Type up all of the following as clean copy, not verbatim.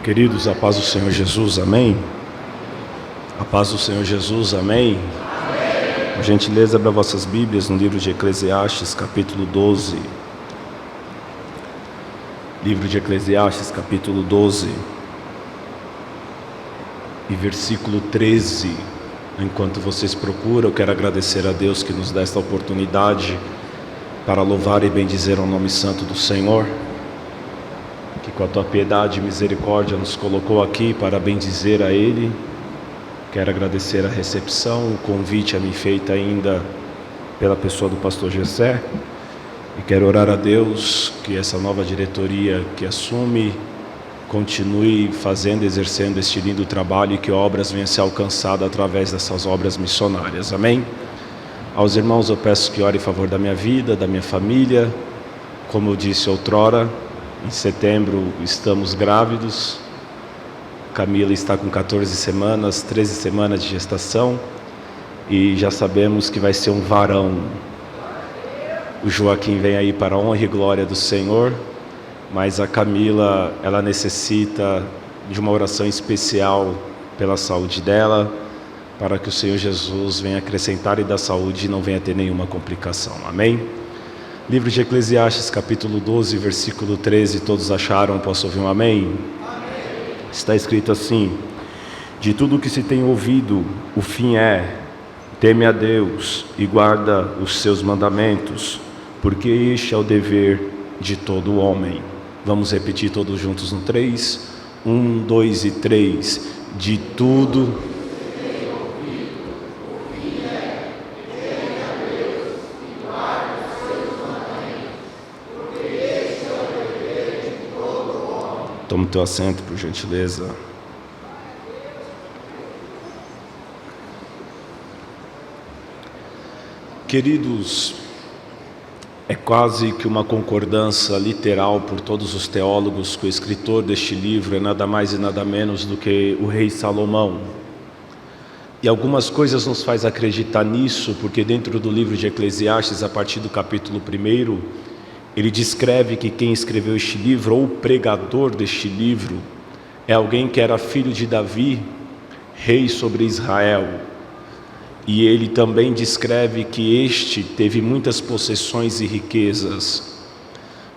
Queridos, a paz do Senhor Jesus, amém? A paz do Senhor Jesus, amém? Por gentileza, abra vossas Bíblias no livro de Eclesiastes, capítulo 12. Livro de Eclesiastes, capítulo 12 e versículo 13. Enquanto vocês procuram, eu quero agradecer a Deus que nos dá esta oportunidade para louvar e bendizer o nome santo do Senhor, que com a tua piedade e misericórdia nos colocou aqui para bendizer a Ele. Quero agradecer a recepção, o convite a mim feito ainda pela pessoa do pastor Gessé, e quero orar a Deus que essa nova diretoria que assume continue fazendo, exercendo este lindo trabalho e que obras venham a ser alcançadas através dessas obras missionárias, amém? Aos irmãos eu peço que orem em favor da minha vida, da minha família. Como eu disse outrora, em setembro estamos grávidos. Camila está com 14 semanas, 13 semanas de gestação, e já sabemos que vai ser um varão. O Joaquim vem aí para a honra e glória do Senhor, mas a Camila, ela necessita de uma oração especial pela saúde dela, para que o Senhor Jesus venha acrescentar e dar saúde e não venha ter nenhuma complicação, amém? Livro de Eclesiastes, capítulo 12, versículo 13, todos acharam? Posso ouvir um amém? Está escrito assim: de tudo o que se tem ouvido, o fim é: teme a Deus e guarda os seus mandamentos, porque este é o dever de todo homem. Vamos repetir todos juntos no 3, 1, 2 e 3. De tudo Toma o teu assento, por gentileza. Queridos, é quase que uma concordância literal por todos os teólogos que o escritor deste livro é nada mais e nada menos do que o rei Salomão. E algumas coisas nos faz acreditar nisso, porque dentro do livro de Eclesiastes, a partir do capítulo 1, ele descreve que quem escreveu este livro, ou o pregador deste livro, é alguém que era filho de Davi, rei sobre Israel. E ele também descreve que este teve muitas possessões e riquezas.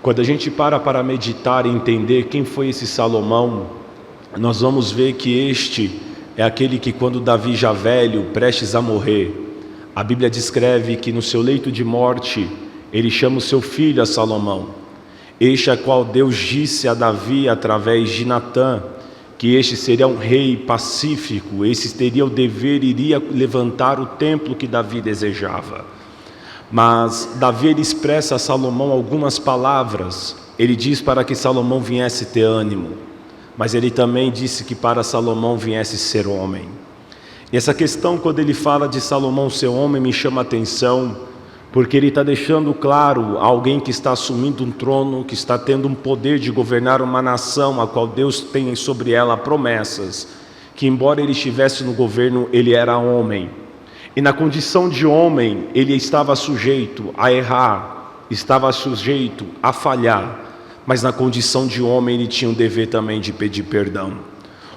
Quando a gente para meditar e entender quem foi esse Salomão, nós vamos ver que este é aquele que, quando Davi já velho, prestes a morrer, a Bíblia descreve que no seu leito de morte, ele chama o seu filho a Salomão, este a qual Deus disse a Davi através de Natã, que este seria um rei pacífico, esse teria o dever, iria levantar o templo que Davi desejava. Mas Davi ele expressa a Salomão algumas palavras, ele diz para que Salomão viesse ter ânimo, mas ele também disse que para Salomão viesse ser homem. E essa questão, quando ele fala de Salomão ser homem, me chama a atenção, porque ele está deixando claro a alguém que está assumindo um trono, que está tendo um poder de governar uma nação, a qual Deus tem sobre ela promessas, que embora ele estivesse no governo, ele era homem. E na condição de homem, ele estava sujeito a errar, estava sujeito a falhar, mas na condição de homem ele tinha o dever também de pedir perdão.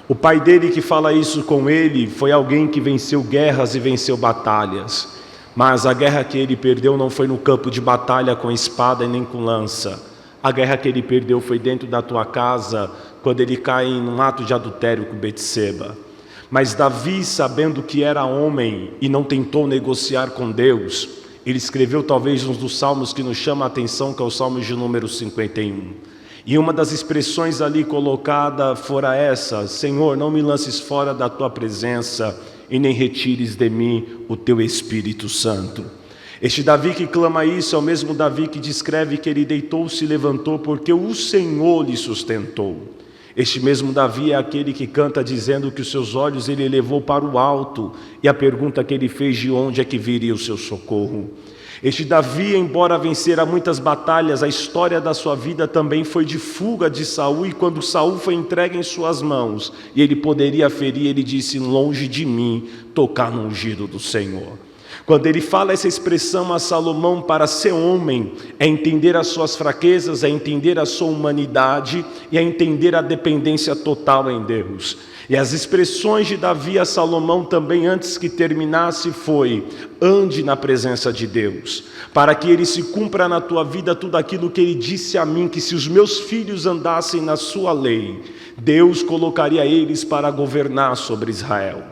O pai dele que fala isso com ele foi alguém que venceu guerras e venceu batalhas. Mas a guerra que ele perdeu não foi no campo de batalha com espada e nem com lança. A guerra que ele perdeu foi dentro da tua casa, quando ele cai em um ato de adultério com Betseba. Mas Davi, sabendo que era homem e não tentou negociar com Deus, ele escreveu talvez um dos salmos que nos chama a atenção, que é o Salmo de número 51. E uma das expressões ali colocada fora essa: Senhor, não me lances fora da tua presença, e nem retires de mim o teu Espírito Santo. Este Davi que clama isso é o mesmo Davi que descreve que ele deitou-se e levantou porque o Senhor lhe sustentou. Este mesmo Davi é aquele que canta dizendo que os seus olhos ele elevou para o alto, e a pergunta que ele fez: de onde é que viria o seu socorro? Este Davi, embora vencera muitas batalhas, a história da sua vida também foi de fuga de Saul, e quando Saul foi entregue em suas mãos, e ele poderia ferir, ele disse: longe de mim tocar no ungido do Senhor. Quando ele fala essa expressão a Salomão para ser homem, é entender as suas fraquezas, é entender a sua humanidade e é entender a dependência total em Deus. E as expressões de Davi a Salomão também, antes que terminasse, foi: ande na presença de Deus, para que ele se cumpra na tua vida tudo aquilo que ele disse a mim, que se os meus filhos andassem na sua lei, Deus colocaria eles para governar sobre Israel.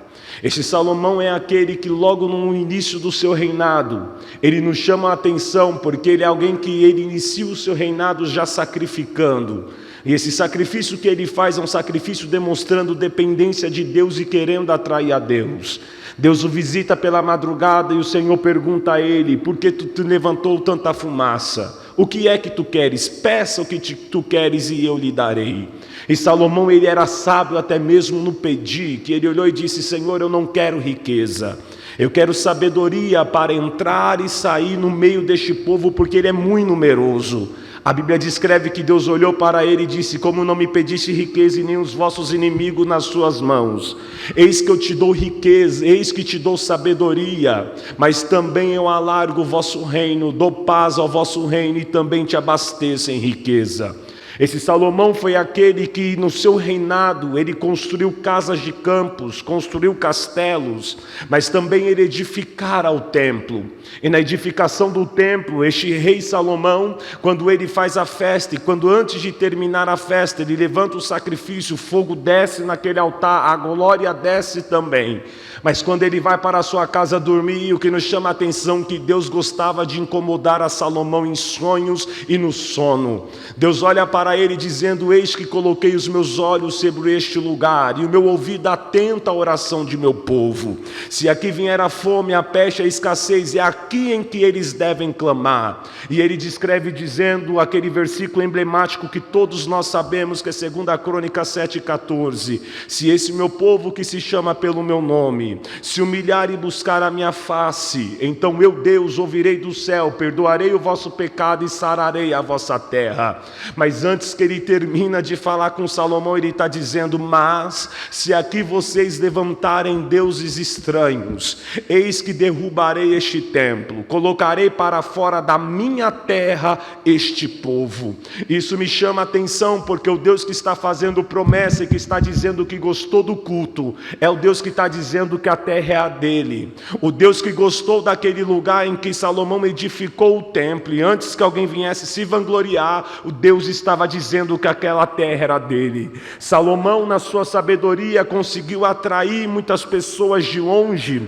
Este Salomão é aquele que logo no início do seu reinado, ele nos chama a atenção, porque ele é alguém que ele inicia o seu reinado já sacrificando. E esse sacrifício que ele faz é um sacrifício demonstrando dependência de Deus e querendo atrair a Deus. Deus o visita pela madrugada e o Senhor pergunta a ele: por que tu levantou tanta fumaça? O que é que tu queres? Peça o que tu queres e eu lhe darei. E Salomão, ele era sábio até mesmo no pedir, que ele olhou e disse: Senhor, eu não quero riqueza, eu quero sabedoria para entrar e sair no meio deste povo, porque ele é muito numeroso. A Bíblia descreve que Deus olhou para ele e disse: como não me pediste riqueza e nem os vossos inimigos nas suas mãos, eis que eu te dou riqueza, eis que te dou sabedoria, mas também eu alargo o vosso reino, dou paz ao vosso reino e também te abasteço em riqueza. Esse Salomão foi aquele que no seu reinado ele construiu casas de campos, construiu castelos, mas também ele edificara o templo. E na edificação do templo, este rei Salomão, quando ele faz a festa, e quando antes de terminar a festa ele levanta o sacrifício, o fogo desce naquele altar, a glória desce também. Mas quando ele vai para a sua casa dormir, o que nos chama a atenção é que Deus gostava de incomodar a Salomão em sonhos e no sono. Deus olha para ele dizendo: eis que coloquei os meus olhos sobre este lugar, e o meu ouvido atenta à oração de meu povo. Se aqui vier a fome, a peste, a escassez, é aqui em que eles devem clamar. E ele descreve dizendo aquele versículo emblemático que todos nós sabemos, que é 2 Crônicas 7,14: se esse meu povo que se chama pelo meu nome se humilhar e buscar a minha face, então eu, Deus, ouvirei do céu, perdoarei o vosso pecado e sararei a vossa terra. Mas antes que ele termina de falar com Salomão, ele está dizendo: mas se aqui vocês levantarem deuses estranhos, eis que derrubarei este templo, colocarei para fora da minha terra este povo. Isso me chama a atenção, porque o Deus que está fazendo promessa e que está dizendo que gostou do culto, é o Deus que está dizendo que a terra é a dele. O Deus que gostou daquele lugar em que Salomão edificou o templo, e antes que alguém viesse se vangloriar, o Deus estava dizendo que aquela terra era dele. Salomão, na sua sabedoria, conseguiu atrair muitas pessoas de longe.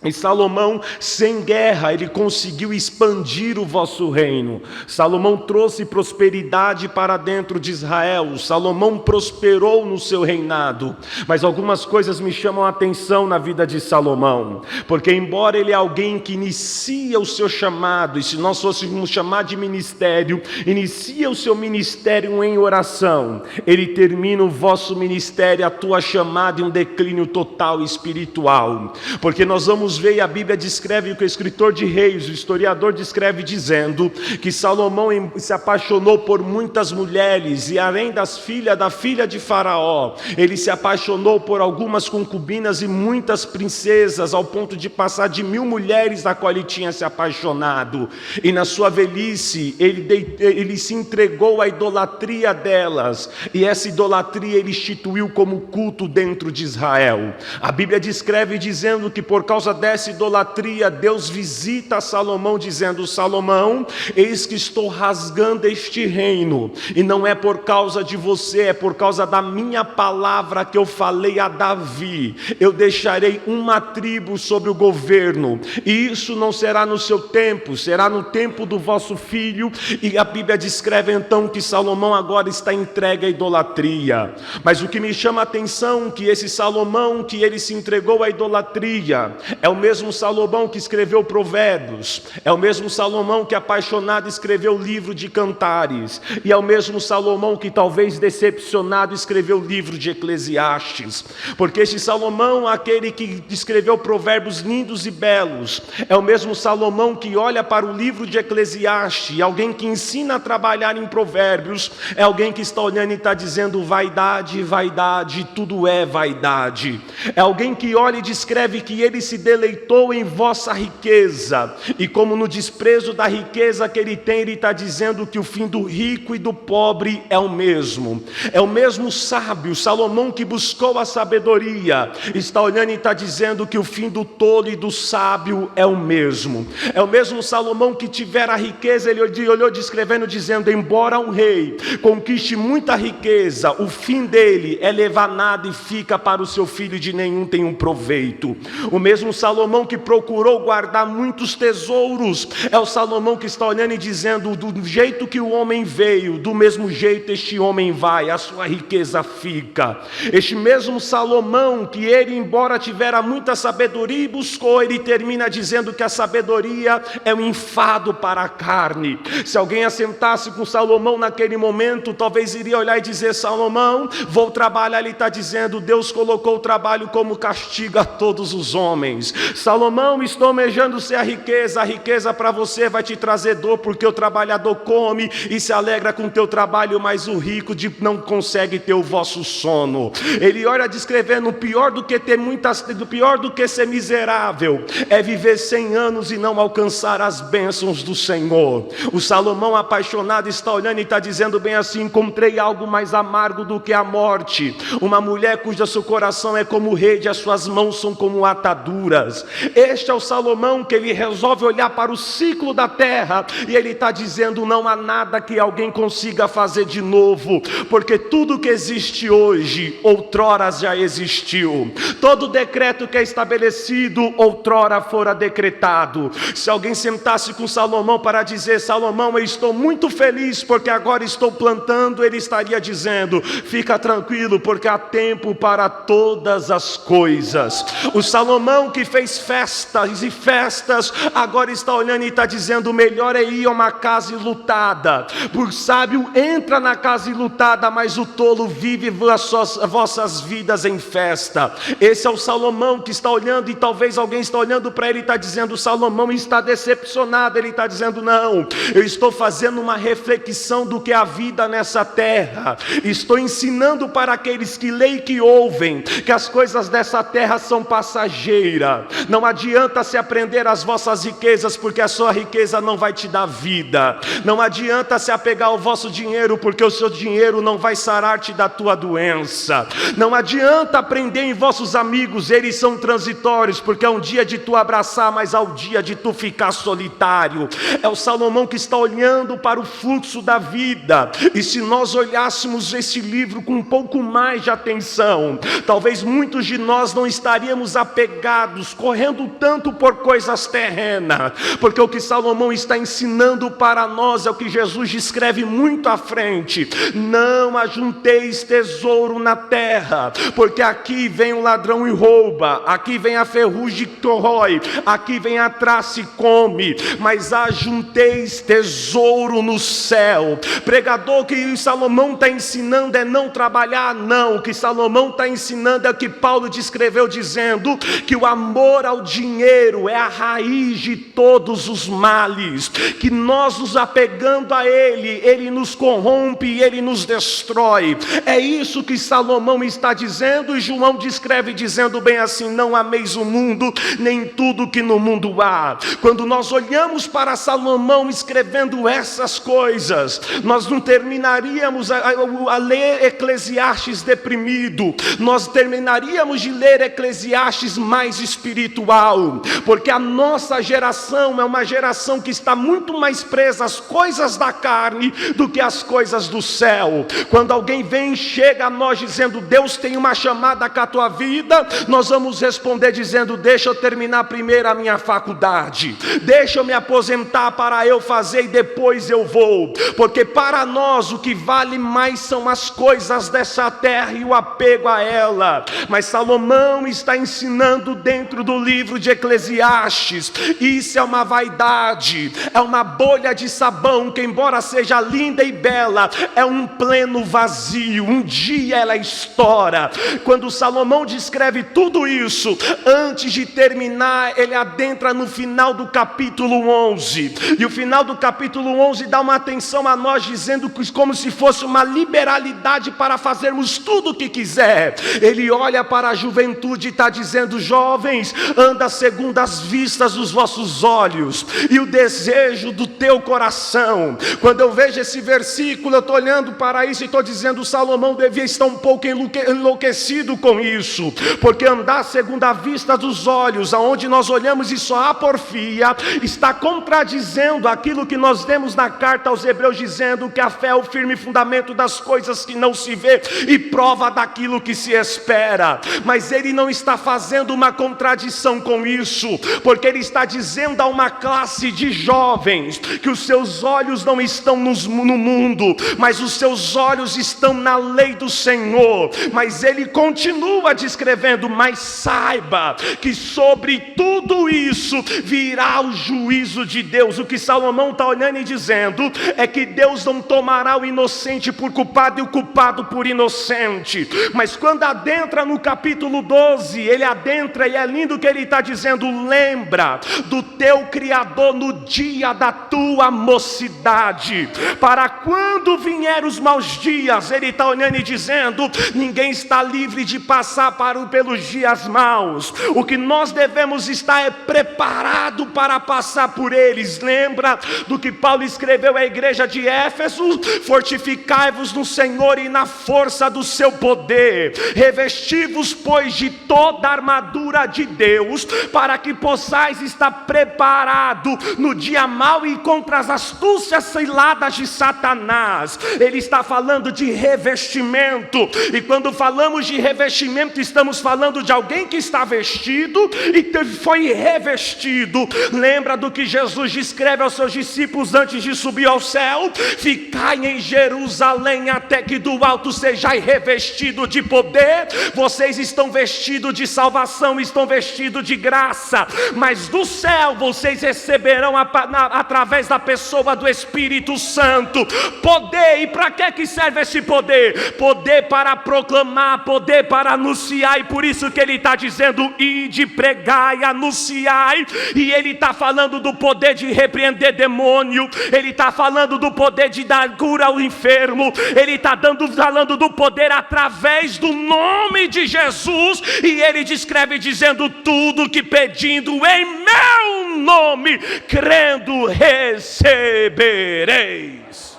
E Salomão, sem guerra, ele conseguiu expandir o vosso reino. Salomão trouxe prosperidade para dentro de Israel. Salomão prosperou no seu reinado. Mas algumas coisas me chamam a atenção na vida de Salomão, porque embora ele é alguém que inicia o seu chamado, e se nós fôssemos chamar de ministério, inicia o seu ministério em oração, ele termina o vosso ministério, a tua chamada, em um declínio total espiritual. Porque nós vamos ver, e a Bíblia descreve, o que o escritor de Reis, o historiador descreve dizendo que Salomão se apaixonou por muitas mulheres, e além da filha de Faraó, ele se apaixonou por algumas concubinas e muitas princesas, ao ponto de passar de 1000 mulheres da qual ele tinha se apaixonado. E na sua velhice ele se entregou à idolatria delas, e essa idolatria ele instituiu como culto dentro de Israel. A Bíblia descreve dizendo que por causa dessa idolatria, Deus visita Salomão dizendo: Salomão, eis que estou rasgando este reino, e não é por causa de você, é por causa da minha palavra que eu falei a Davi. Eu deixarei uma tribo sobre o governo, e isso não será no seu tempo, será no tempo do vosso filho. E a Bíblia descreve então que Salomão agora está entregue à idolatria. Mas o que me chama a atenção é que esse Salomão, que ele se entregou à idolatria, é o mesmo Salomão que escreveu Provérbios, é o mesmo Salomão que apaixonado escreveu o livro de Cantares, e é o mesmo Salomão que talvez decepcionado escreveu o livro de Eclesiastes. Porque este Salomão, aquele que escreveu provérbios lindos e belos, é o mesmo Salomão que olha para o livro de Eclesiastes, e alguém que ensina a trabalhar em provérbios, é alguém que está olhando e está dizendo: vaidade, vaidade, tudo é vaidade. É alguém que olha e descreve que ele se deleitou em vossa riqueza. E como no desprezo da riqueza que ele tem, ele está dizendo que o fim do rico e do pobre é o mesmo. É o mesmo sábio, Salomão, que buscou a sabedoria, está olhando e está dizendo que o fim do tolo e do sábio é o mesmo. É o mesmo Salomão que tivera a riqueza, ele olhou descrevendo, dizendo: embora um rei conquiste muita riqueza, o fim dele é levar nada e fica para o seu filho, e de nenhum tem um proveito. O mesmo Salomão que procurou guardar muitos tesouros, é o Salomão que está olhando e dizendo: do jeito que o homem veio, do mesmo jeito este homem vai, a sua riqueza fica. Este mesmo Salomão que ele, embora tivera muita sabedoria e buscou, ele termina dizendo que a sabedoria é um enfado para a carne. Se alguém assentasse com Salomão naquele momento, talvez iria olhar e dizer: Salomão, vou trabalhar. Ele está dizendo: Deus colocou o trabalho como castigo a todos os homens. Salomão, estou almejando ser a riqueza para você vai te trazer dor, porque o trabalhador come e se alegra com o teu trabalho, mas o rico não consegue ter o vosso sono. Ele olha descrevendo: pior do que ser miserável é viver 100 anos e não alcançar as bênçãos do Senhor. O Salomão apaixonado está olhando e está dizendo bem assim: encontrei algo mais amargo do que a morte, uma mulher cujo seu coração é como rede, as suas mãos são como ataduras. Este é o Salomão que ele resolve olhar para o ciclo da terra e ele está dizendo: não há nada que alguém consiga fazer de novo, porque tudo que existe hoje, outrora já existiu. Todo decreto que é estabelecido, outrora fora decretado. Se alguém sentasse com Salomão para dizer: Salomão, eu estou muito feliz porque agora estou plantando, ele estaria dizendo: fica tranquilo, porque há tempo para todas as coisas. O Salomão que fez festas e festas, agora está olhando e está dizendo: melhor é ir a uma casa enlutada. O sábio entra na casa enlutada, mas o tolo vive as vossas vidas em festa. Esse é o Salomão que está olhando, e talvez alguém está olhando para ele e está dizendo: Salomão está decepcionado. Ele está dizendo: não, eu estou fazendo uma reflexão do que é a vida nessa terra. Estou ensinando para aqueles que leem e que ouvem que as coisas dessa terra são passageiras. Não adianta se aprender as vossas riquezas, porque a sua riqueza não vai te dar vida. Não adianta se apegar ao vosso dinheiro, porque o seu dinheiro não vai sarar-te da tua doença. Não adianta aprender em vossos amigos, eles são transitórios, porque é um dia de tu abraçar, mas há o dia de tu ficar solitário. É o Salomão que está olhando para o fluxo da vida. E se nós olhássemos esse livro com um pouco mais de atenção, talvez muitos de nós não estaríamos apegados, correndo tanto por coisas terrenas, porque o que Salomão está ensinando para nós é o que Jesus descreve muito à frente: não ajunteis tesouro na terra, porque aqui vem o ladrão e rouba, aqui vem a ferrugem que corrói, aqui vem a traça e come, mas ajunteis tesouro no céu. Pregador, que Salomão está ensinando é não trabalhar, não. O que Salomão está ensinando é o que Paulo descreveu, dizendo que o amor ao dinheiro é a raiz de todos os males, que nós nos apegando a ele nos corrompe e ele nos destrói. É isso que Salomão está dizendo, e João descreve dizendo bem assim: não ameis o mundo, nem tudo que no mundo há. Quando nós olhamos para Salomão escrevendo essas coisas, nós não terminaríamos a ler Eclesiastes deprimido, nós terminaríamos de ler Eclesiastes mais espiritual, porque a nossa geração é uma geração que está muito mais presa às coisas da carne do que às coisas do céu. Quando alguém vem e chega a nós dizendo: Deus tem uma chamada com a tua vida, nós vamos responder dizendo: deixa eu terminar primeiro a minha faculdade, deixa eu me aposentar para eu fazer e depois eu vou, porque para nós o que vale mais são as coisas dessa terra e o apego a ela. Mas Salomão está ensinando dentro do livro de Eclesiastes: isso é uma vaidade, é uma bolha de sabão que, embora seja linda e bela, é um pleno vazio. Um dia ela estoura. Quando Salomão descreve tudo isso, antes de terminar, ele adentra no final do capítulo 11, e o final do capítulo 11 dá uma atenção a nós, dizendo que como se fosse uma liberalidade para fazermos tudo o que quiser. Ele olha para a juventude e está dizendo: jovens, homens anda segundo as vistas dos vossos olhos e o desejo do teu coração. Quando eu vejo esse versículo, eu estou olhando para isso e estou dizendo: Salomão devia estar um pouco enlouquecido com isso, porque andar segundo a vista dos olhos, aonde nós olhamos e só há porfia, está contradizendo aquilo que nós temos na carta aos Hebreus, dizendo que a fé é o firme fundamento das coisas que não se vê e prova daquilo que se espera. Mas ele não está fazendo uma contradição com isso, porque ele está dizendo a uma classe de jovens que os seus olhos não estão no mundo, mas os seus olhos estão na lei do Senhor. Mas ele continua descrevendo: mas saiba que sobre tudo isso virá o juízo de Deus. O que Salomão está olhando e dizendo é que Deus não tomará o inocente por culpado e o culpado por inocente. Mas quando adentra no capítulo 12, ele adentra e é lindo que ele está dizendo: lembra do teu Criador no dia da tua mocidade, para quando vier os maus dias. Ele está olhando e dizendo: ninguém está livre de passar pelos dias maus. O que nós devemos estar é preparado para passar por eles. Lembra do que Paulo escreveu à igreja de Éfeso: fortificai-vos no Senhor e na força do seu poder, revesti-vos pois de toda a armadura de Deus, para que possais estar preparado no dia mau e contra as astúcias ciladas de Satanás. Ele está falando de revestimento, e quando falamos de revestimento, estamos falando de alguém que está vestido e foi revestido. Lembra do que Jesus descreve aos seus discípulos antes de subir ao céu: ficai em Jerusalém até que do alto sejais revestido de poder. Vocês estão vestidos de salvação, estão vestidos de graça, mas do céu vocês receberão através da pessoa do Espírito Santo poder. E para que serve esse poder? Poder para proclamar, poder para anunciar. E por isso que ele está dizendo: ide, pregai, anunciai. E ele está falando do poder de repreender demônio, ele está falando do poder de dar cura ao enfermo, ele está falando do poder através do nome de Jesus. E ele descreve dizendo: tudo que pedindo em meu nome, crendo, recebereis.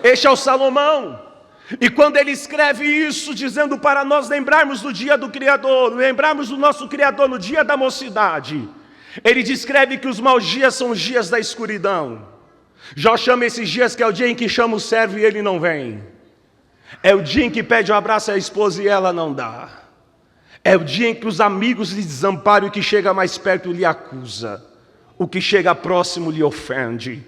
Este é o Salomão. E quando ele escreve isso, dizendo para nós lembrarmos do dia do Criador, lembrarmos do nosso Criador no dia da mocidade, ele descreve que os maus dias são os dias da escuridão. Jó chama esses dias que é o dia em que chama o servo e ele não vem. É o dia em que pede um abraço à esposa e ela não dá. É o dia em que os amigos lhe desamparam e o que chega mais perto lhe acusa. O que chega próximo lhe ofende.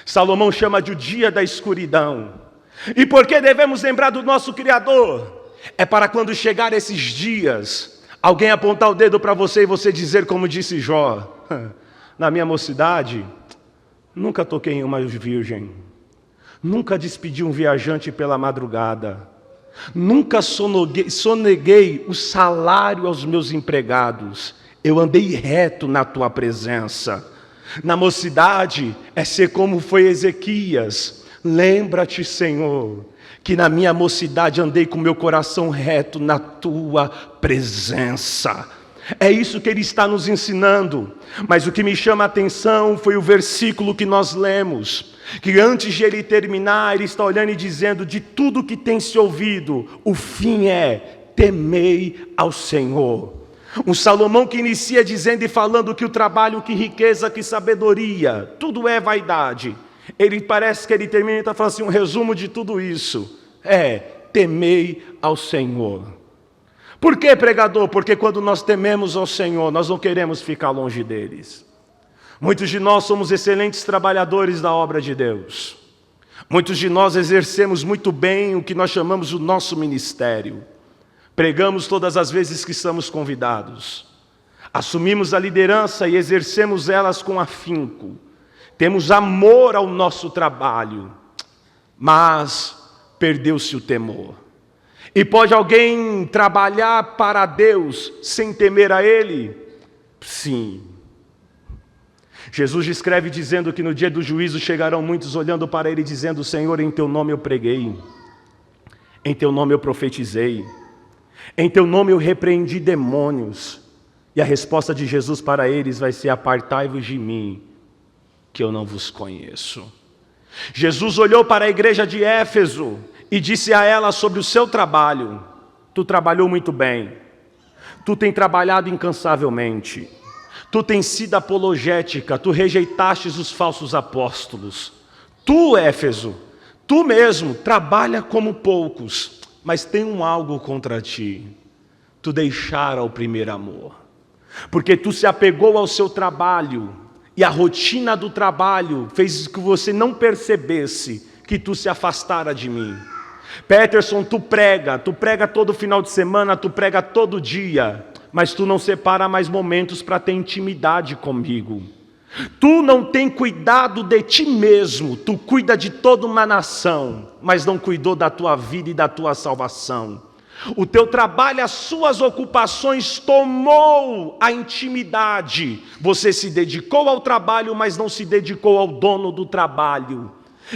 Salomão chama de o dia da escuridão. E por que devemos lembrar do nosso Criador? É para quando chegar esses dias, alguém apontar o dedo para você e você dizer como disse Jó: na minha mocidade, nunca toquei em uma virgem, nunca despedi um viajante pela madrugada, nunca soneguei o salário aos meus empregados, eu andei reto na tua presença. Na mocidade é ser como foi Ezequias: lembra-te, Senhor, que na minha mocidade andei com meu coração reto na tua presença. É isso que ele está nos ensinando. Mas o que me chama a atenção foi o versículo que nós lemos, que antes de ele terminar, ele está olhando e dizendo: de tudo que tem se ouvido, o fim é: temei ao Senhor. Um Salomão que inicia dizendo e falando que o trabalho, que riqueza, que sabedoria, tudo é vaidade. Ele parece que ele termina e está falando assim: um resumo de tudo isso é: temei ao Senhor. Por que, pregador? Porque quando nós tememos ao Senhor, nós não queremos ficar longe deles. Muitos de nós somos excelentes trabalhadores da obra de Deus. Muitos de nós exercemos muito bem o que nós chamamos o nosso ministério. Pregamos todas as vezes que estamos convidados. Assumimos a liderança e exercemos elas com afinco. Temos amor ao nosso trabalho, mas perdeu-se o temor. E pode alguém trabalhar para Deus sem temer a Ele? Sim. Jesus descreve dizendo que no dia do juízo chegarão muitos olhando para Ele dizendo: Senhor, em Teu nome eu preguei, em Teu nome eu profetizei, em Teu nome eu repreendi demônios. E a resposta de Jesus para eles vai ser: apartai-vos de mim, que eu não vos conheço. Jesus olhou para a igreja de Éfeso e disse a ela sobre o seu trabalho: tu trabalhou muito bem, tu tem trabalhado incansavelmente, tu tens sido apologética, tu rejeitastes os falsos apóstolos. Tu, Éfeso, tu mesmo trabalha como poucos, mas tem algo contra ti: tu deixara o primeiro amor. Porque tu se apegou ao seu trabalho, e a rotina do trabalho fez que você não percebesse que tu se afastara de mim. Peterson, tu prega todo final de semana, tu prega todo dia, mas tu não separa mais momentos para ter intimidade comigo. Tu não tem cuidado de ti mesmo, tu cuida de toda uma nação, mas não cuidou da tua vida e da tua salvação. O teu trabalho, as suas ocupações tomou a intimidade. Você se dedicou ao trabalho, mas não se dedicou ao dono do trabalho.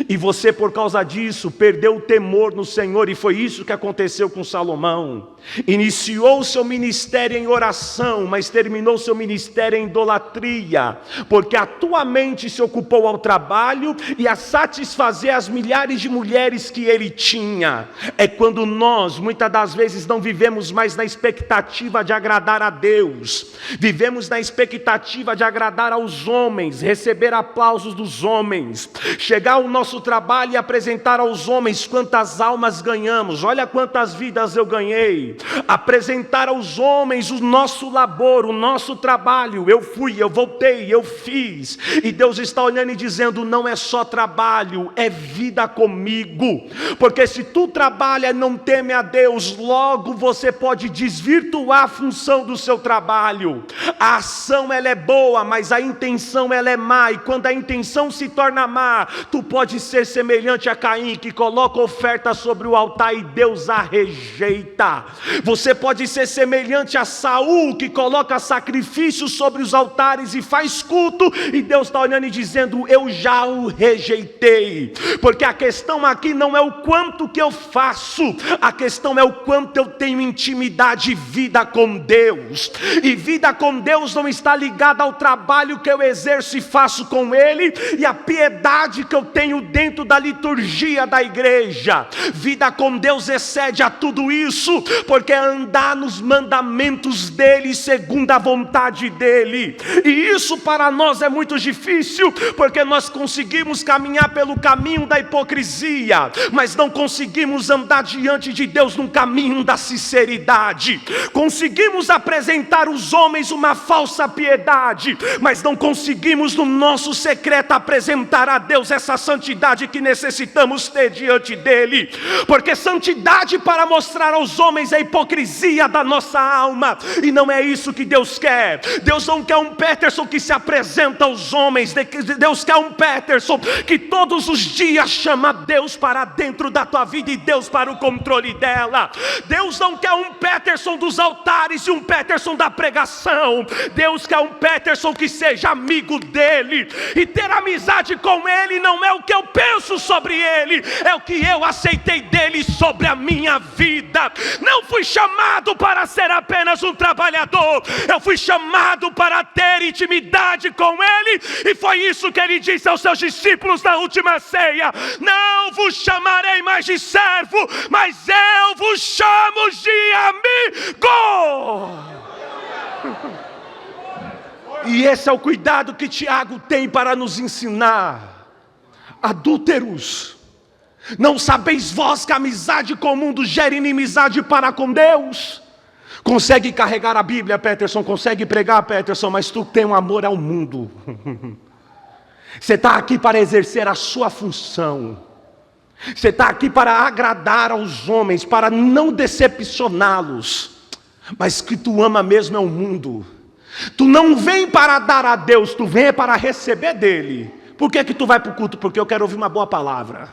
E você, por causa disso, perdeu o temor no Senhor, e foi isso que aconteceu com Salomão. Iniciou o seu ministério em oração, mas terminou seu ministério em idolatria, porque a tua mente se ocupou ao trabalho e a satisfazer as milhares de mulheres que ele tinha. É quando nós, muitas das vezes, não vivemos mais na expectativa de agradar a Deus, vivemos na expectativa de agradar aos homens, receber aplausos dos homens, chegar ao nosso trabalho e apresentar aos homens quantas almas ganhamos, olha quantas vidas eu ganhei, apresentar aos homens o nosso labor, o nosso trabalho, eu fui, eu voltei, eu fiz, e Deus está olhando e dizendo: não é só trabalho, é vida comigo, porque se tu trabalha e não teme a Deus, logo você pode desvirtuar a função do seu trabalho. A ação ela é boa, mas a intenção ela é má, e quando a intenção se torna má, tu pode ser semelhante a Caim, que coloca oferta sobre o altar e Deus a rejeita. Você pode ser semelhante a Saul, que coloca sacrifícios sobre os altares e faz culto, e Deus está olhando e dizendo: eu já o rejeitei. Porque a questão aqui não é o quanto que eu faço, a questão é o quanto eu tenho intimidade e vida com Deus. E vida com Deus não está ligada ao trabalho que eu exerço e faço com Ele, e a piedade que eu tenho dentro da liturgia da igreja. Vida com Deus excede a tudo isso, porque é andar nos mandamentos dEle, segundo a vontade dEle. E isso para nós é muito difícil, porque nós conseguimos caminhar pelo caminho da hipocrisia, mas não conseguimos andar diante de Deus num caminho da sinceridade. Conseguimos apresentar aos homens uma falsa piedade, mas não conseguimos no nosso secreto apresentar a Deus essa santidade que necessitamos ter diante dEle. Porque santidade para mostrar aos homens é hipocrisia da nossa alma, e não é isso que Deus quer. Deus não quer um Peterson que se apresenta aos homens, Deus quer um Peterson que todos os dias chama Deus para dentro da tua vida e Deus para o controle dela. Deus não quer um Peterson dos altares e um Peterson da pregação. Deus quer um Peterson que seja amigo dEle, e ter amizade com Ele não é o que eu penso sobre Ele, é o que eu aceitei dEle sobre a minha vida. Não fui chamado para ser apenas um trabalhador, eu fui chamado para ter intimidade com Ele, e foi isso que Ele disse aos seus discípulos na última ceia: não vos chamarei mais de servo, mas eu vos chamo de amigo. E esse é o cuidado que Tiago tem para nos ensinar. Adúlteros, não sabeis vós que a amizade com o mundo gera inimizade para com Deus? Consegue carregar a Bíblia, Peterson, consegue pregar, Peterson, mas tu tem um amor ao mundo. Você está aqui para exercer a sua função, você está aqui para agradar aos homens, para não decepcioná-los, mas que tu ama mesmo é o mundo. Tu não vem para dar a Deus, tu vem para receber dEle. Por que tu vai para o culto? Porque eu quero ouvir uma boa palavra.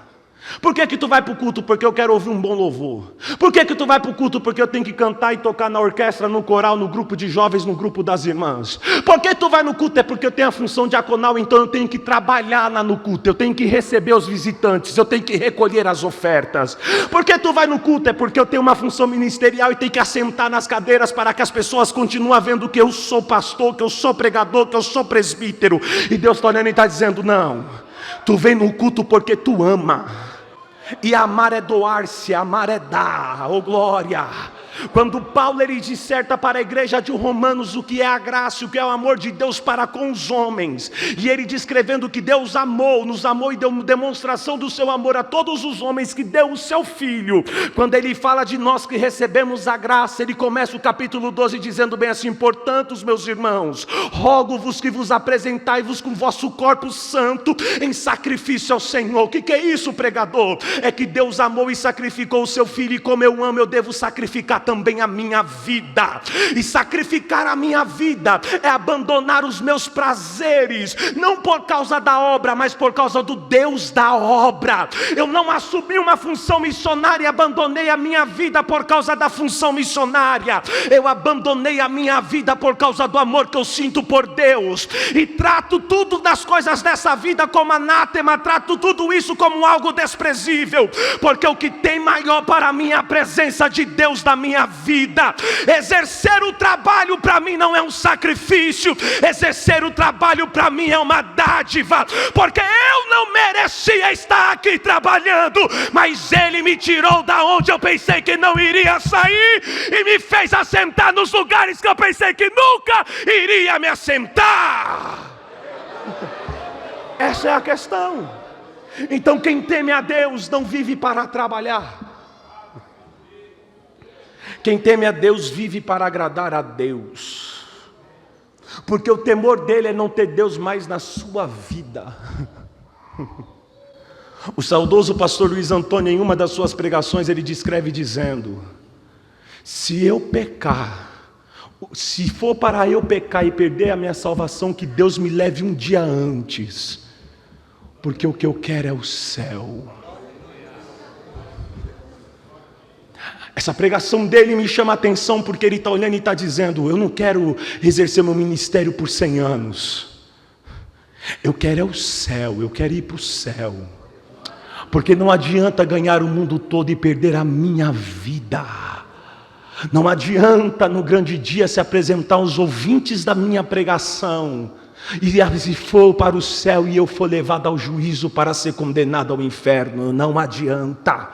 Por que tu vai para o culto? Porque eu quero ouvir um bom louvor. Por que tu vai para o culto? Porque eu tenho que cantar e tocar na orquestra, no coral, no grupo de jovens, no grupo das irmãs. Por que tu vai no culto? É porque eu tenho a função diaconal, então eu tenho que trabalhar lá no culto. Eu tenho que receber os visitantes, eu tenho que recolher as ofertas. Por que tu vai no culto? É porque eu tenho uma função ministerial e tenho que assentar nas cadeiras para que as pessoas continuem vendo que eu sou pastor, que eu sou pregador, que eu sou presbítero. E Deus está olhando e está dizendo, não, tu vem no culto porque tu ama. E amar é doar-se, amar é dar, oh glória. Quando Paulo ele disserta para a igreja de Romanos o que é a graça, o que é o amor de Deus para com os homens, e ele descrevendo que Deus amou, nos amou e deu demonstração do seu amor a todos os homens, que deu o seu Filho. Quando ele fala de nós que recebemos a graça, ele começa o capítulo 12 dizendo bem assim: portanto, meus irmãos, rogo-vos que vos apresentai-vos com vosso corpo santo em sacrifício ao Senhor. O que é isso, pregador? É que Deus amou e sacrificou o seu Filho, e como eu amo, eu devo sacrificar também a minha vida. E sacrificar a minha vida é abandonar os meus prazeres, não por causa da obra, mas por causa do Deus da obra. Eu não assumi uma função missionária e abandonei a minha vida por causa da função missionária. Eu abandonei a minha vida por causa do amor que eu sinto por Deus, e trato tudo das coisas dessa vida como anátema, trato tudo isso como algo desprezível, porque o que tem maior para mim é a presença de Deus na minha vida. Exercer o trabalho para mim não é um sacrifício, exercer o trabalho para mim é uma dádiva, porque eu não merecia estar aqui trabalhando, mas Ele me tirou da onde eu pensei que não iria sair, e me fez assentar nos lugares que eu pensei que nunca iria me assentar. Essa é a questão. Então quem teme a Deus não vive para trabalhar. Quem teme a Deus vive para agradar a Deus, porque o temor dele é não ter Deus mais na sua vida. O saudoso pastor Luiz Antônio, em uma das suas pregações, ele descreve dizendo: se eu pecar, se for para eu pecar e perder a minha salvação, que Deus me leve um dia antes, porque o que eu quero é o céu. Essa pregação dele me chama a atenção, porque ele está olhando e está dizendo: eu não quero exercer meu ministério por 100 anos, eu quero é o céu, eu quero ir para o céu, porque não adianta ganhar o mundo todo e perder a minha vida. Não adianta no grande dia se apresentar aos ouvintes da minha pregação, e se for para o céu e eu for levado ao juízo para ser condenado ao inferno, não adianta.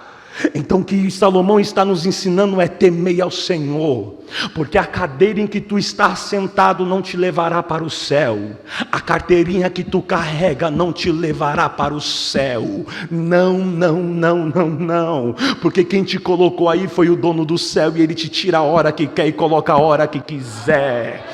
Então o que Salomão está nos ensinando é temer ao Senhor, porque a cadeira em que tu estás sentado não te levará para o céu, a carteirinha que tu carrega não te levará para o céu. Não, não, não, não, não, porque quem te colocou aí foi o dono do céu, e ele te tira a hora que quer e coloca a hora que quiser.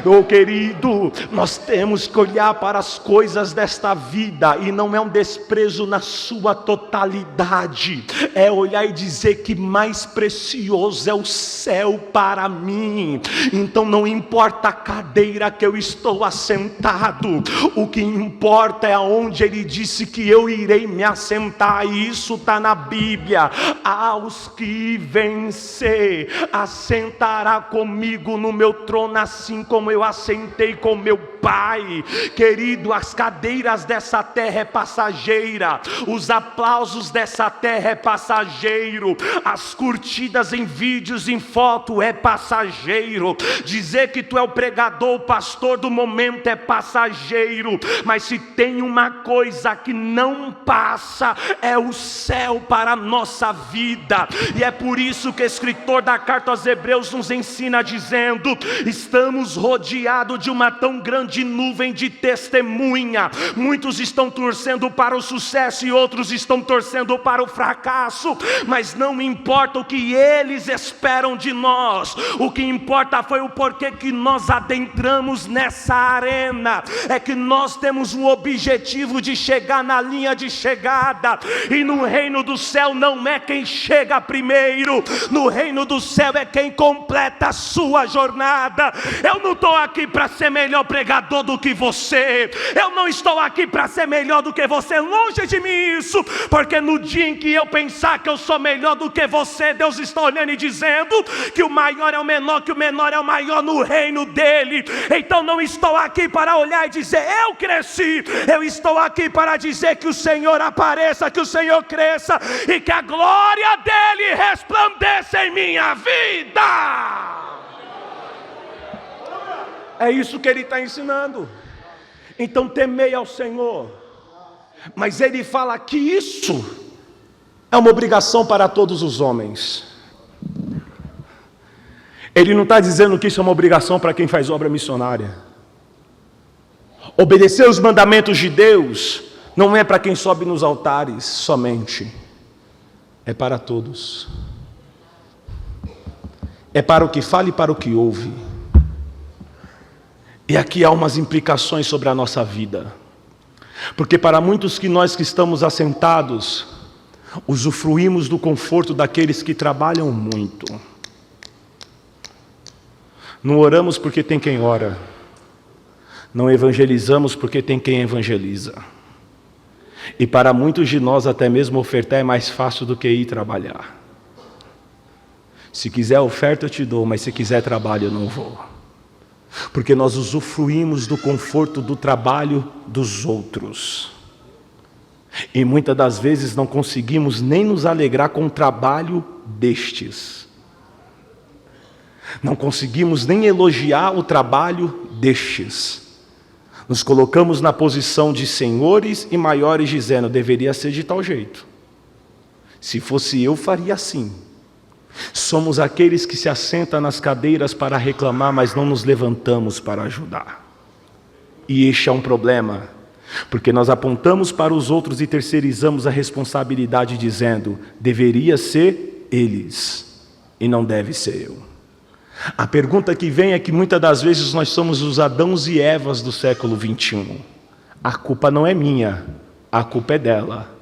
Oh querido, nós temos que olhar para as coisas desta vida, e não é um desprezo na sua totalidade, é olhar e dizer que mais precioso é o céu para mim. Então não importa a cadeira que eu estou assentado, o que importa é aonde ele disse que eu irei me assentar, e isso está na Bíblia: aos que vencer, assentará comigo no meu trono, assim como eu assentei com meu Pai. Querido, as cadeiras dessa terra é passageira, os aplausos dessa terra é passageiro, as curtidas em vídeos, em foto é passageiro, dizer que tu é o pregador, o pastor do momento é passageiro, mas se tem uma coisa que não passa, é o céu para a nossa vida. E é por isso que o escritor da carta aos Hebreus nos ensina dizendo: estamos rodeados de uma tão grande nuvem de testemunha. Muitos estão torcendo para o sucesso e outros estão torcendo para o fracasso, mas não importa o que eles esperam de nós, o que importa foi o porquê que nós adentramos nessa arena. É que nós temos um objetivo de chegar na linha de chegada, e no reino do céu não é quem chega primeiro, no reino do céu é quem completa a sua jornada. Eu não não estou aqui para ser melhor pregador do que você. Eu não estou aqui para ser melhor do que você. Longe de mim isso. Porque no dia em que eu pensar que eu sou melhor do que você, Deus está olhando e dizendo que o maior é o menor, que o menor é o maior no reino dele. Então não estou aqui para olhar e dizer eu cresci. Eu estou aqui para dizer que o Senhor apareça, que o Senhor cresça e que a glória dele resplandeça em minha vida. É isso que ele está ensinando. Então temei ao Senhor. Mas ele fala que isso é uma obrigação para todos os homens. Ele não está dizendo que isso é uma obrigação para quem faz obra missionária. Obedecer os mandamentos de Deus não é para quem sobe nos altares somente. É para todos. É para o que fala e para o que ouve. E aqui há umas implicações sobre a nossa vida. Porque para muitos que nós que estamos assentados, usufruímos do conforto daqueles que trabalham muito. Não oramos porque tem quem ora. Não evangelizamos porque tem quem evangeliza. E para muitos de nós até mesmo ofertar é mais fácil do que ir trabalhar. Se quiser oferta eu te dou, mas se quiser trabalho eu não vou. Porque nós usufruímos do conforto do trabalho dos outros. E muitas das vezes não conseguimos nem nos alegrar com o trabalho destes. Não conseguimos nem elogiar o trabalho destes. Nos colocamos na posição de senhores e maiores dizendo, deveria ser de tal jeito. Se fosse eu, faria assim. Somos aqueles que se assentam nas cadeiras para reclamar, mas não nos levantamos para ajudar. E este é um problema, porque nós apontamos para os outros e terceirizamos a responsabilidade dizendo, deveria ser eles, e não deve ser eu. A pergunta que vem é que muitas das vezes nós somos os Adãos e Evas do século 21. A culpa não é minha, a culpa é dela.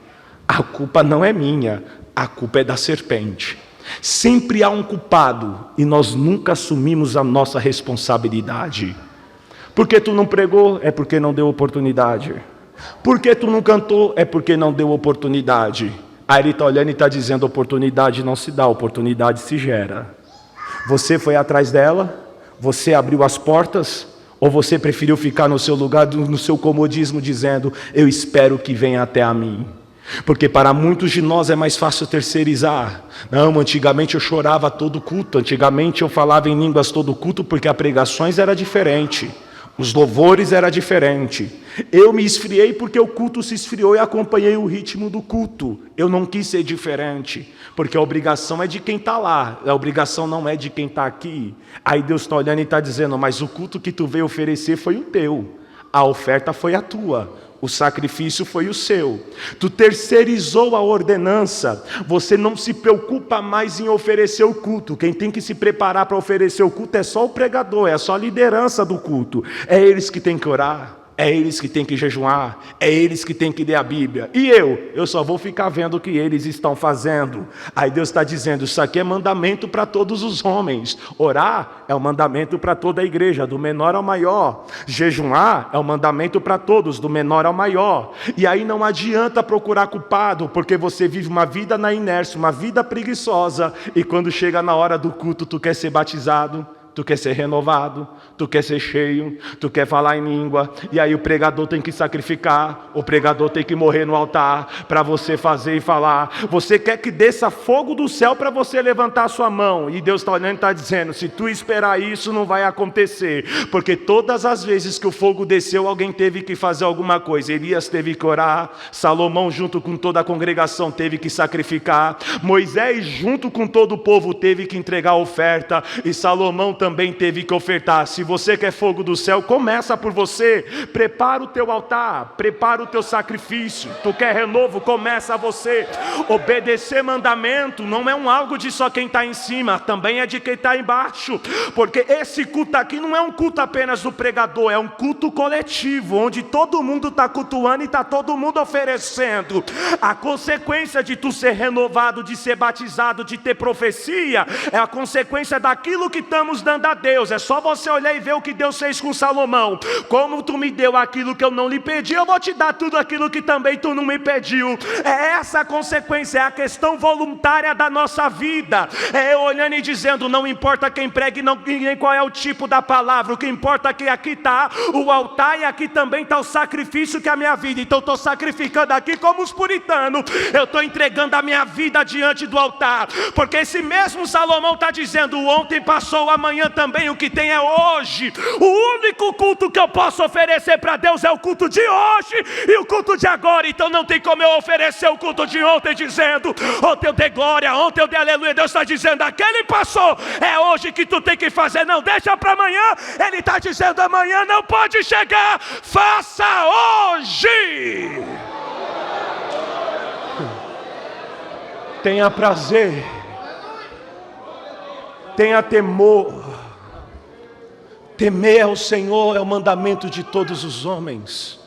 A culpa não é minha, a culpa é da serpente. Sempre há um culpado e nós nunca assumimos a nossa responsabilidade. Por que tu não pregou? É porque não deu oportunidade. Por que tu não cantou? É porque não deu oportunidade. Aí ele está olhando e está dizendo, oportunidade não se dá, oportunidade se gera. Você foi atrás dela? Você abriu as portas? Ou você preferiu ficar no seu lugar, no seu comodismo, dizendo, eu espero que venha até a mim? Porque para muitos de nós é mais fácil terceirizar. Não, antigamente eu chorava todo culto, antigamente eu falava em línguas todo culto, porque as pregações era diferente, os louvores era diferente. Eu me esfriei porque o culto se esfriou e acompanhei o ritmo do culto. Eu não quis ser diferente, porque a obrigação é de quem está lá, a obrigação não é de quem está aqui. Aí Deus está olhando e está dizendo, mas o culto que tu veio oferecer foi o teu, a oferta foi a tua. O sacrifício foi o seu. Tu terceirizou a ordenança. Você não se preocupa mais em oferecer o culto. Quem tem que se preparar para oferecer o culto é só o pregador, é só a liderança do culto. É eles que têm que orar. É eles que têm que jejuar, é eles que têm que ler a Bíblia. E eu só vou ficar vendo o que eles estão fazendo. Aí Deus está dizendo, isso aqui é mandamento para todos os homens. Orar é um mandamento para toda a igreja, do menor ao maior. Jejuar é um mandamento para todos, do menor ao maior. E aí não adianta procurar culpado, porque você vive uma vida na inércia, uma vida preguiçosa. E quando chega na hora do culto, tu quer ser batizado. Tu quer ser renovado, tu quer ser cheio, tu quer falar em língua, e aí o pregador tem que sacrificar, o pregador tem que morrer no altar, para você fazer e falar. Você quer que desça fogo do céu para você levantar a sua mão, e Deus está olhando e está dizendo, se tu esperar isso não vai acontecer, porque todas as vezes que o fogo desceu, alguém teve que fazer alguma coisa. Elias teve que orar, Salomão junto com toda a congregação teve que sacrificar, Moisés junto com todo o povo teve que entregar a oferta, e Salomão também teve que ofertar. Se você quer fogo do céu, começa por você. Prepara o teu altar, prepara o teu sacrifício. Tu quer renovo, começa você. Obedecer mandamento não é um algo de só quem está em cima, também é de quem está embaixo, porque esse culto aqui não é um culto apenas do pregador, é um culto coletivo, onde todo mundo está cultuando e está todo mundo oferecendo. A consequência de tu ser renovado, de ser batizado, de ter profecia, é a consequência daquilo que estamos dando dando a Deus. É só você olhar e ver o que Deus fez com Salomão. Como tu me deu aquilo que eu não lhe pedi, eu vou te dar tudo aquilo que também tu não me pediu. É essa a consequência, é a questão voluntária da nossa vida. É eu olhando e dizendo, não importa quem pregue, nem qual é o tipo da palavra, o que importa é que aqui está o altar e aqui também está o sacrifício que é a minha vida. Então eu estou sacrificando aqui como os puritanos, eu estou entregando a minha vida diante do altar, porque esse mesmo Salomão está dizendo, ontem passou, amanhã também, o que tem é hoje. O único culto que eu posso oferecer para Deus é o culto de hoje e o culto de agora. Então não tem como eu oferecer o culto de ontem dizendo, ontem eu dei glória, ontem eu dei aleluia. Deus está dizendo, aquele passou, é hoje que tu tem que fazer, não deixa para amanhã. Ele está dizendo, amanhã não pode chegar, faça hoje. Tenha prazer, tenha temor. Temer ao Senhor é o mandamento de todos os homens,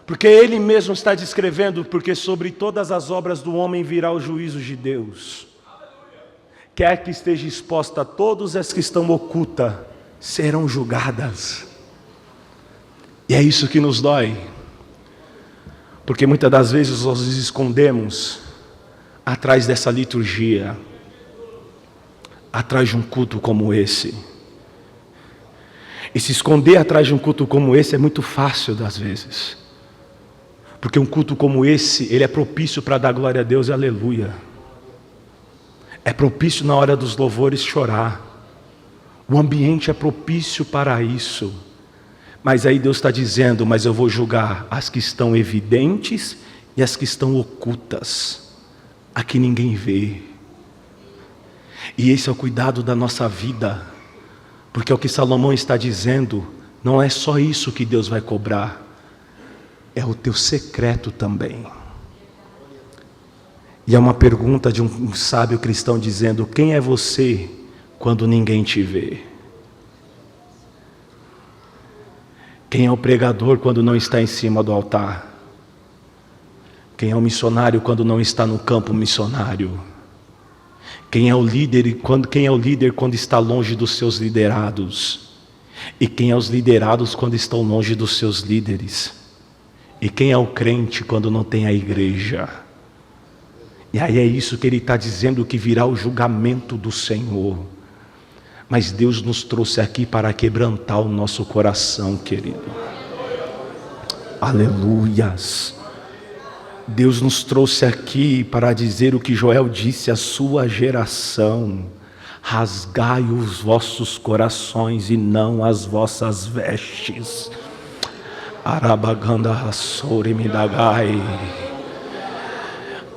porque Ele mesmo está descrevendo, porque sobre todas as obras do homem virá o juízo de Deus. Quer que esteja exposta, todas as que estão ocultas serão julgadas. E é isso que nos dói, porque muitas das vezes nós nos escondemos atrás dessa liturgia, atrás de um culto como esse. E se esconder atrás de um culto como esse é muito fácil das vezes, porque um culto como esse, ele é propício para dar glória a Deus e aleluia. É propício na hora dos louvores chorar. O ambiente é propício para isso. Mas aí Deus está dizendo, mas eu vou julgar as que estão evidentes e as que estão ocultas, a que ninguém vê. E esse é o cuidado da nossa vida, porque é o que Salomão está dizendo, não é só isso que Deus vai cobrar, é o teu secreto também. E é uma pergunta de um sábio cristão dizendo, quem é você quando ninguém te vê? Quem é o pregador quando não está em cima do altar? Quem é o missionário quando não está no campo missionário? Quem é o líder quando está longe dos seus liderados? E quem é os liderados quando estão longe dos seus líderes? E quem é o crente quando não tem a igreja? E aí é isso que ele está dizendo, que virá o julgamento do Senhor. Mas Deus nos trouxe aqui para quebrantar o nosso coração, querido. Aleluias. Deus nos trouxe aqui para dizer o que Joel disse à sua geração: rasgai os vossos corações e não as vossas vestes. Arabaganda Hassori Midagai.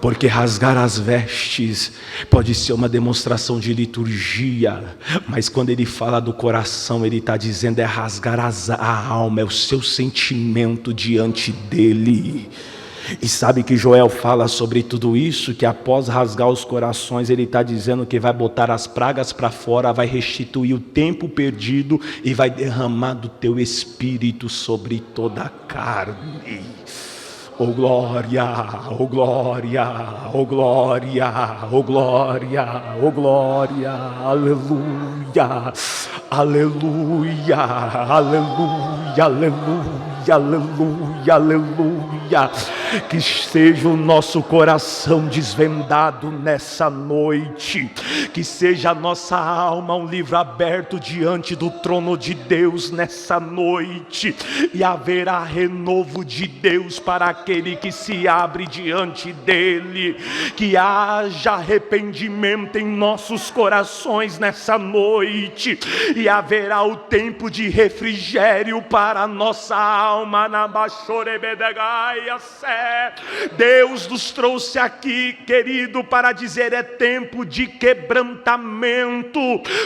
Porque rasgar as vestes pode ser uma demonstração de liturgia, mas quando ele fala do coração, ele está dizendo é rasgar a alma, é o seu sentimento diante dele. E sabe que Joel fala sobre tudo isso, que após rasgar os corações, ele está dizendo que vai botar as pragas para fora, vai restituir o tempo perdido e vai derramar do teu espírito sobre toda a carne. Oh glória, oh glória, oh glória, oh glória, oh glória, aleluia, aleluia, aleluia, aleluia, aleluia, aleluia. Que seja o nosso coração desvendado nessa noite, que seja a nossa alma um livro aberto diante do trono de Deus nessa noite, e haverá renovo de Deus para aquele que se abre diante dele. Que haja arrependimento em nossos corações nessa noite, e haverá o tempo de refrigério para a nossa alma. Deus nos trouxe aqui, querido, para dizer é tempo de quebrantamento.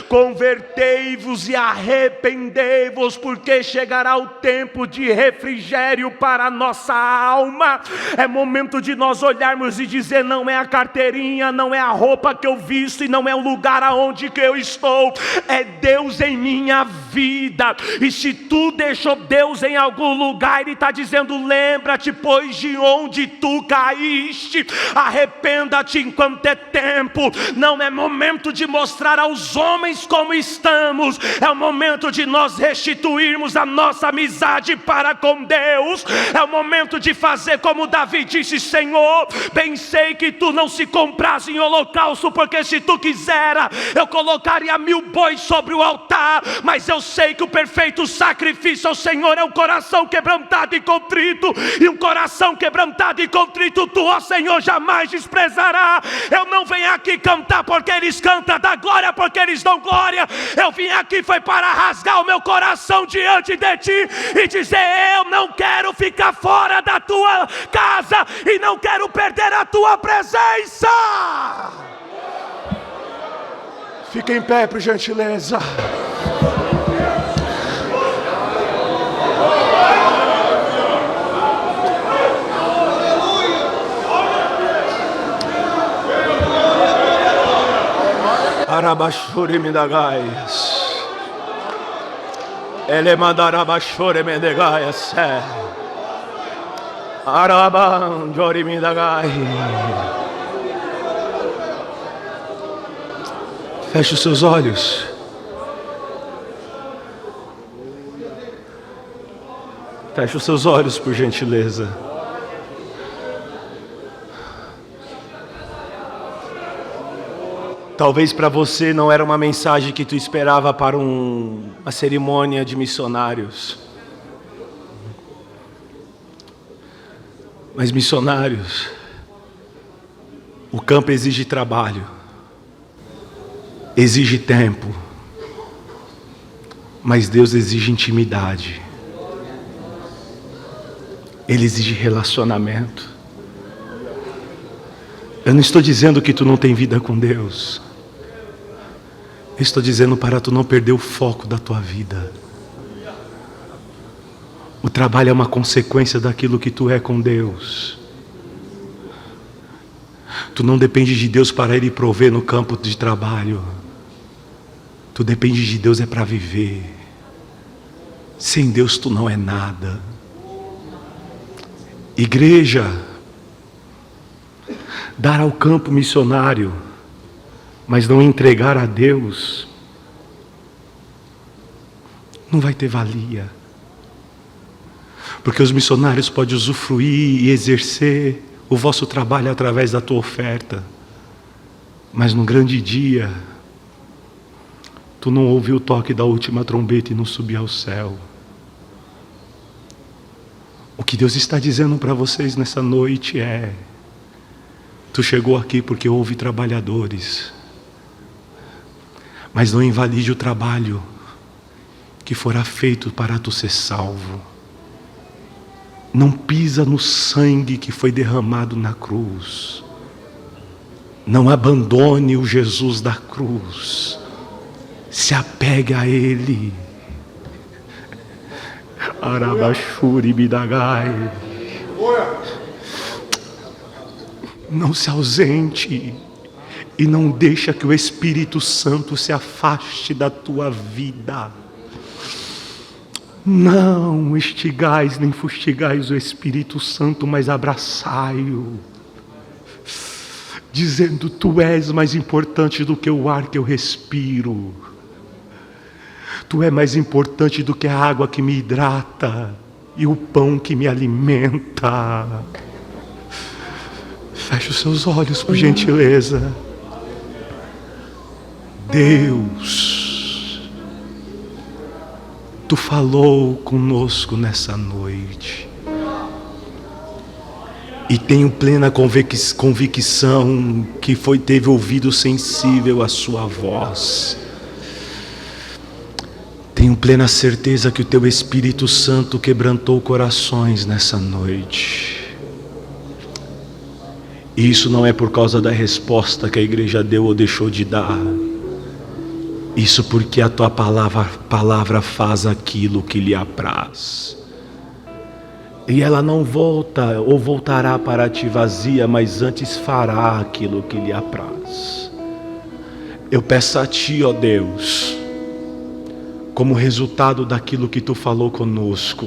Convertei-vos e arrependei-vos, porque chegará o tempo de refrigério para a nossa alma. É momento de nós olharmos e dizer, não é a carteirinha, não é a roupa que eu visto, e não é o lugar aonde que eu estou, é Deus em minha vida. E se tu deixou Deus em algum lugar, Ele está dizendo, lembra-te, pois, de onde tu caíste. Arrependa-te enquanto é tempo. Não é momento de mostrar aos homens como estamos. É o momento de nós restituirmos a nossa amizade para com Deus. É o momento de fazer como Davi disse: Senhor, bem sei que tu não se compraz em holocausto, porque se tu quisera, eu colocaria 1000 bois sobre o altar, mas eu sei que o perfeito sacrifício ao Senhor é um coração quebrantado e contrito, e um coração quebrantado e contrito tu, ó Senhor, jamais desprezará. Eu não venho aqui cantar porque eles cantam, dar glória porque eles dão glória. Eu vim aqui foi para rasgar o meu coração diante de ti e dizer: eu não quero ficar fora da tua casa e não quero perder a tua presença. Fica em pé, por gentileza. Arabashuri Mindagaias, Elemandarabashuri Mindagaias, Arabanjori Mindagai. Feche os seus olhos. Feche os seus olhos, por gentileza. Talvez para você não era uma mensagem que tu esperava para uma cerimônia de missionários. Mas missionários, o campo exige trabalho, exige tempo, mas Deus exige intimidade. Ele exige relacionamento. Eu não estou dizendo que tu não tem vida com Deus. Eu estou dizendo para tu não perder o foco da tua vida. O trabalho é uma consequência daquilo que tu é com Deus. Tu não depende de Deus para Ele prover no campo de trabalho. Tu depende de Deus é para viver. Sem Deus tu não é nada. Igreja, dar ao campo missionário, mas não entregar a Deus, não vai ter valia. Porque os missionários podem usufruir e exercer o vosso trabalho através da tua oferta, mas no grande dia, tu não ouviu o toque da última trombeta e não subiu ao céu. O que Deus está dizendo para vocês nessa noite é: tu chegou aqui porque houve trabalhadores, mas não invalide o trabalho que fora feito para tu ser salvo. Não pisa no sangue que foi derramado na cruz. Não abandone o Jesus da cruz. Se apegue a Ele. Arabashuri Bidagai. Não se ausente e não deixa que o Espírito Santo se afaste da tua vida. Não estigais nem fustigais o Espírito Santo, mas abraçai-o, dizendo: tu és mais importante do que o ar que eu respiro. Tu é mais importante do que a água que me hidrata e o pão que me alimenta. Feche os seus olhos, por gentileza. Deus, tu falou conosco nessa noite. E tenho plena convicção que teve ouvido sensível à sua voz. Tenho plena certeza que o teu Espírito Santo quebrantou corações nessa noite. E isso não é por causa da resposta que a igreja deu ou deixou de dar. Isso porque a tua palavra faz aquilo que lhe apraz. E ela não volta ou voltará para ti vazia, mas antes fará aquilo que lhe apraz. Eu peço a ti, ó Deus, como resultado daquilo que tu falou conosco,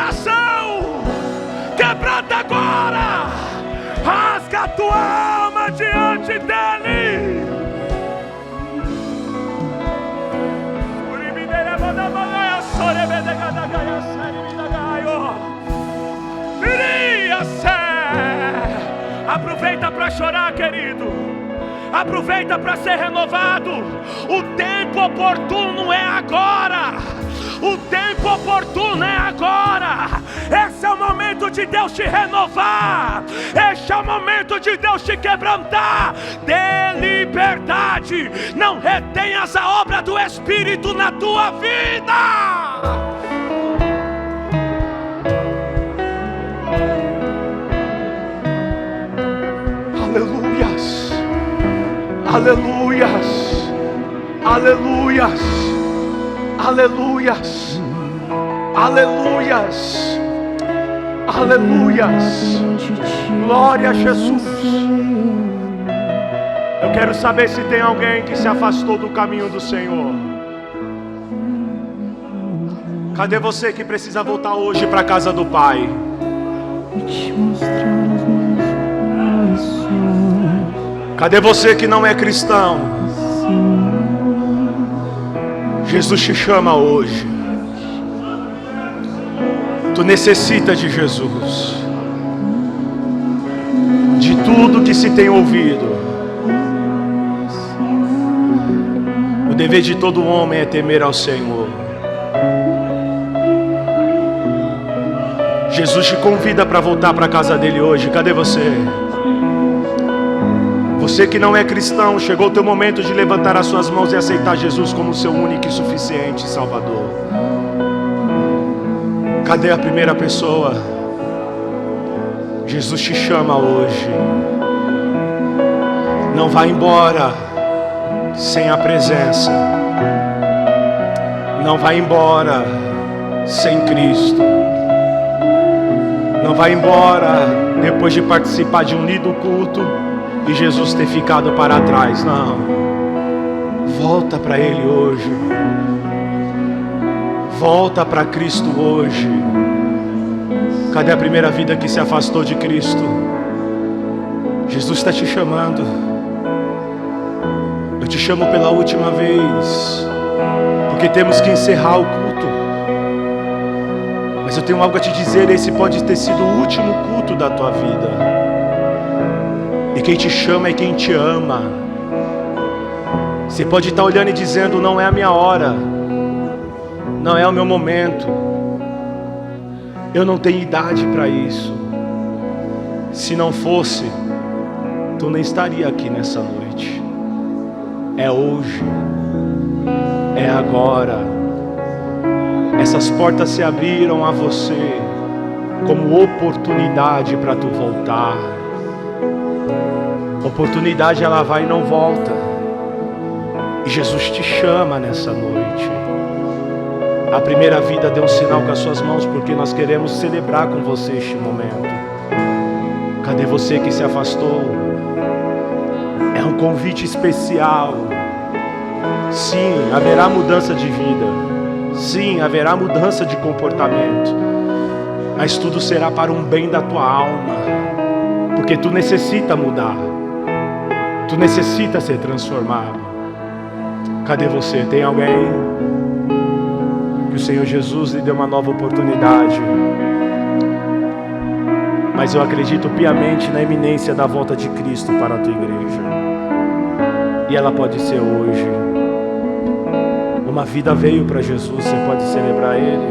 coração, quebranta agora, rasga a tua alma diante dele. Aproveita para chorar, querido. Aproveita para ser renovado. O tempo oportuno é agora. O tempo oportuno é agora. Esse é o momento de Deus te renovar. Este é o momento de Deus te quebrantar. Dê liberdade. Não retenhas a obra do Espírito na tua vida. Aleluias, aleluias, aleluias, aleluias, aleluias, aleluias, glória a Jesus. Eu quero saber se tem alguém que se afastou do caminho do Senhor. Cadê você que precisa voltar hoje para a casa do Pai? Cadê você que não é cristão? Jesus te chama hoje. Tu necessita de Jesus. De tudo que se tem ouvido, o dever de todo homem é temer ao Senhor. Jesus te convida para voltar para a casa dele hoje. Cadê você? Você que não é cristão, chegou o teu momento de levantar as suas mãos e aceitar Jesus como seu único e suficiente Salvador. Cadê a primeira pessoa? Jesus te chama hoje. Não vá embora sem a presença. Não vá embora sem Cristo. Não vá embora depois de participar de um lindo culto e Jesus ter ficado para trás. Não. Volta para Ele hoje. Volta para Cristo hoje. Cadê a primeira vida que se afastou de Cristo? Jesus está te chamando. Eu te chamo pela última vez, porque temos que encerrar o culto. Mas eu tenho algo a te dizer. Esse pode ter sido o último culto da tua vida. E quem te chama é quem te ama. Você pode estar olhando e dizendo: não é a minha hora, não é o meu momento, eu não tenho idade para isso. Se não fosse, tu nem estaria aqui nessa noite. É hoje, é agora. Essas portas se abriram a você como oportunidade para tu voltar. Oportunidade, ela vai e não volta. E Jesus te chama nessa noite. A primeira vida deu um sinal com as suas mãos, porque nós queremos celebrar com você este momento. Cadê você que se afastou? É um convite especial. Sim, haverá mudança de vida. Sim, haverá mudança de comportamento. Mas tudo será para um bem da tua alma. Porque tu necessita mudar. Tu necessita ser transformado. Cadê você? Tem alguém? Que o Senhor Jesus lhe deu uma nova oportunidade. Mas eu acredito piamente na iminência da volta de Cristo para a tua igreja. E ela pode ser hoje. Uma vida veio para Jesus, você pode celebrar Ele.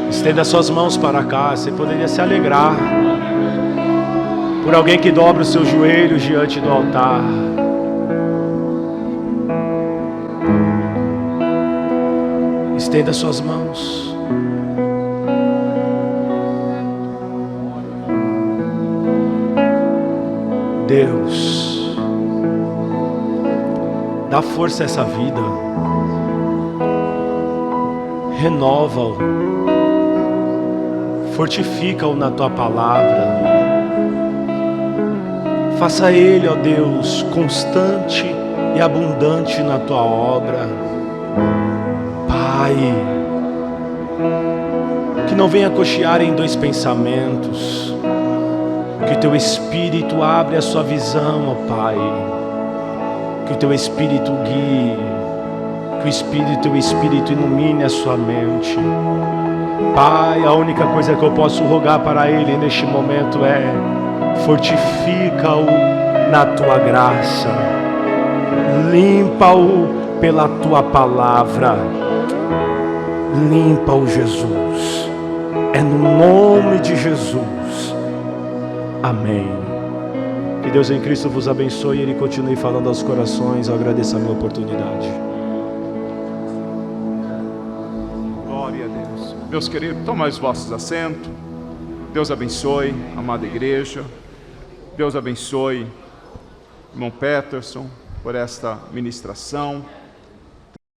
Estenda suas mãos para cá, você poderia se alegrar por alguém que dobra os seus joelhos diante do altar. Estenda suas mãos. Deus, dá força a essa vida. Renova-o. Fortifica-o na tua palavra. Faça ele, ó Deus, constante e abundante na tua obra. Pai, que não venha cochear em dois pensamentos. Que o teu Espírito abra a sua visão, ó Pai. Que o teu Espírito guie. Que o teu Espírito ilumine a sua mente. Pai, a única coisa que eu posso rogar para Ele neste momento é: fortifica-o na tua graça. Limpa-o pela tua palavra. Limpa-o, Jesus. É no nome de Jesus. Amém. Que Deus em Cristo vos abençoe e Ele continue falando aos corações. Eu agradeço a minha oportunidade. Glória a Deus. Meus queridos, tomem os vossos assentos. Deus abençoe, amada igreja. Deus abençoe, irmão Peterson, por esta ministração.